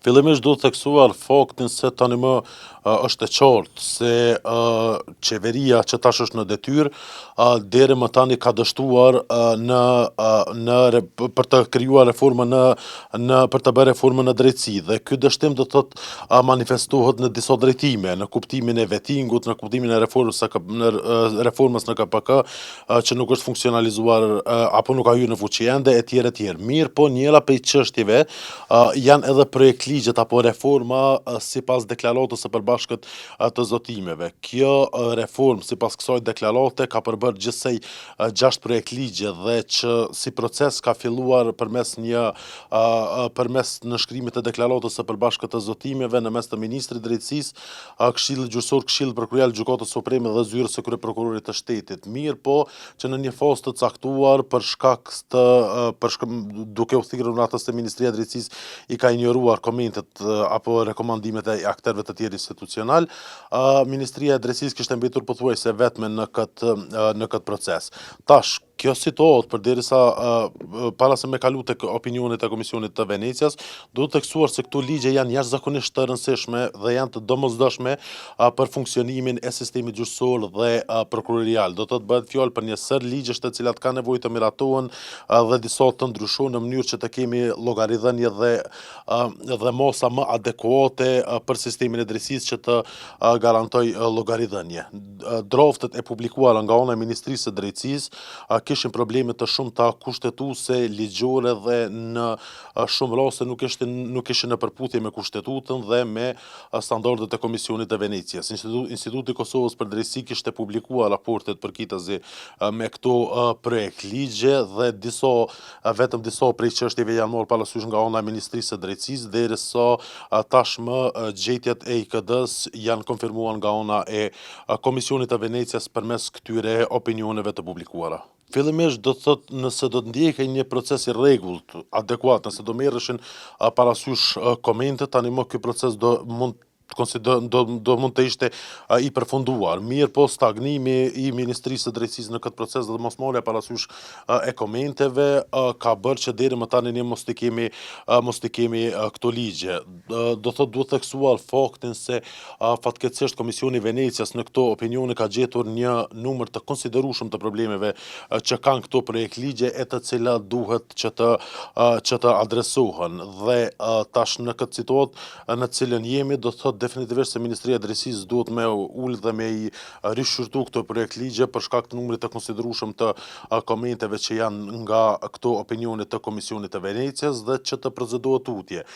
Fillimisht duhet theksuar faktin se tani më është e qartë se qeveria që tash është në detyrë deri më tani ka dështuar për të krijuar reforma për të bërë reforma në drejtësi dhe ky dështim do të thotë manifestohet në disa drejtime, në kuptimin e vettingut, në kuptimin e reformës në KPK që nuk është funksionalizuar apo nuk ka hyrë në fuqi ende etj etj. Mirë, po njëra prej çështjeve janë edhe projekt ligjet apo reforma sipas deklaratës së përbashkët të zotimeve. Kjo reformë sipas kësaj deklarate ka përbërë gjithsej 6 projekt ligje dhe që si proces ka filluar përmes përmes nënshkrimit të deklaratës së përbashkët të zotimeve në mes të ministrit drejtësisë, Këshillit gjyqësor, Këshillit prokurorial, Gjykatës Supreme dhe Zyrës së Kryeprokurorit të Shtetit. Mirë, po që në një fazë të caktuar duke u thirrur në atë se Ministria e Drejtësisë i ka injoruar komentet apo rekomandimet e akterëve të tjerë institucional, Ministria e Drejtësisë kishte mbetur pothuajse vetme në këtë proces. Tash, kjo situatë përderisa para se me kalu tek opinionet e Komisionit të Venecias, duhet theksuar se këto ligje janë jashtëzakonisht të rëndësishme dhe janë të domosdoshme për funksionimin e sistemit gjyqësor dhe prokurorial. Do të bëhet fjalë për një sër ligjesh të cilat kanë nevojë të miratohen dhe disa të ndryshojnë në mënyrë që të kemi llogaridhënie dhe mosa më adekuate për sistemin e drejtësisë që të garantoj llogaridhënie. Draftet e publikuara nga ana e Ministrisë së Drejtësisë kishin probleme të shumta kushtetuese, ligjore dhe në shumë raste nuk ishin në përputhje me kushtetutën dhe me standardet e Komisionit të Venecias. Instituti i Kosovës për Drejtësi kishte publikuar raportet përkitazi me këto projekt ligje dhe vetëm disa prej çështjeve janë marrë parasysh nga ana e Ministrisë së Drejtësisë, derisa tashmë gjetjet e IKD-s janë konfirmuar nga ana e Komisionit të Venecias përmes këtyre opinioneve të publikuara. Fillimisht do të thotë nëse do të ndjekej një proces i rregullt, adekuat, nëse do merreshin parasysh komentet, tani më ky proces do mund të ishte i përfunduar. Mirë, po stagnimi i Ministrisë së Drejtësisë në këtë proces dhe mosmarrja parasysh e komenteve ka bërë që deri më tani ne mos të kemi këto ligje. Do thotë duhet theksuar faktin se fatkeqësisht Komisioni i Venecias në këto opinione ka gjetur një numër të konsiderueshëm të problemeve që kanë këto projekt ligje e të cilat duhet që të adresohen dhe tash në këtë situatë në cilën jemi do thotë definitivisht se Ministria e Drejtësisë duhet me ul dhe me i rishqyrtu këto projekt ligje për shkak të numrit të konsiderueshëm të komenteve që janë nga këto opinione të Komisionit të Venecias dhe që të procedohet tutje.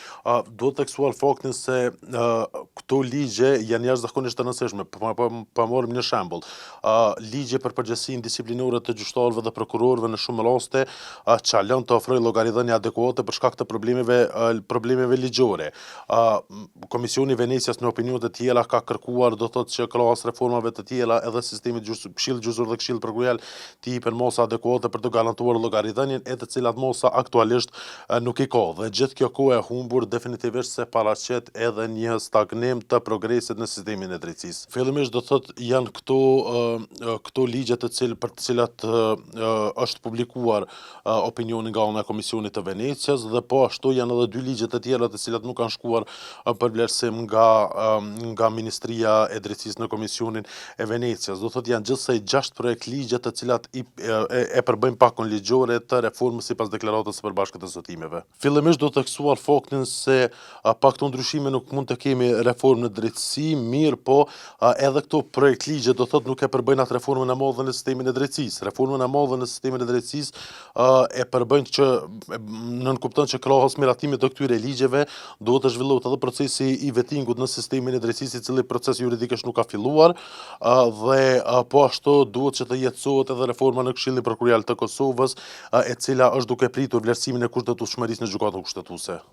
Duhet theksuar faktin se këto ligje janë jashtëzakonisht të rëndësishme. Pa marrim një shembull. Ligje për përgjegjësinë disiplinore të gjyqtarëve dhe prokurorëve në shumë raste çalon të ofrojë llogaridhënie adekuate për shkak të problemeve ligjore. Komisioni i Venecias në opinionet e tjera ka kërkuar do thotë që krahas reformave të tjera edhe sistemi Këshillit gjyqësor dhe Këshillit prokurorial të jepen mosa adekuate për të garantuar llogaridhënien e të cilat mosa aktualisht nuk i ka. Dhe gjithë kjo kohë e humbur definitivisht se paraqet edhe një stagnim të progresit në sistemin e drejtësisë. Fillimisht do thotë janë këto ligje për të cilat është publikuar opinioni nga ana e Komisionit të Venecias dhe po ashtu janë edhe 2 ligje të tjera të cilat nuk kanë shkuar për vlerësim nga Ministria e Drejtësisë në Komisionin e Venecias. Do thotë janë gjithsej 6 projekt ligje të cilat e përbëjnë pakon ligjore të reformës sipas deklaratës së përbashkët të zotimeve. Fillimisht do të theksuar faktin se pa këto ndryshime nuk mund të kemi reformë në drejtësi, mirë, po edhe këto projekt ligje do thotë nuk e përbëjnë atë reformën e madhe në sistemin e drejtësisë. Reformën e madhe në sistemin e drejtësisë e përbëjnë që nënkupton që krahas miratimit të këtyre ligjeve duhet të zhvillohet edhe procesi i vettingut në sistemin e drejtësisë, i cili proces juridikisht nuk ka filluar dhe po ashtu duhet që të jetësohet edhe reforma në Këshillin Prokurorial të Kosovës, e cila është duke pritur vlerësimin e kushtetueshmërisë në gjykatën kushtetuese.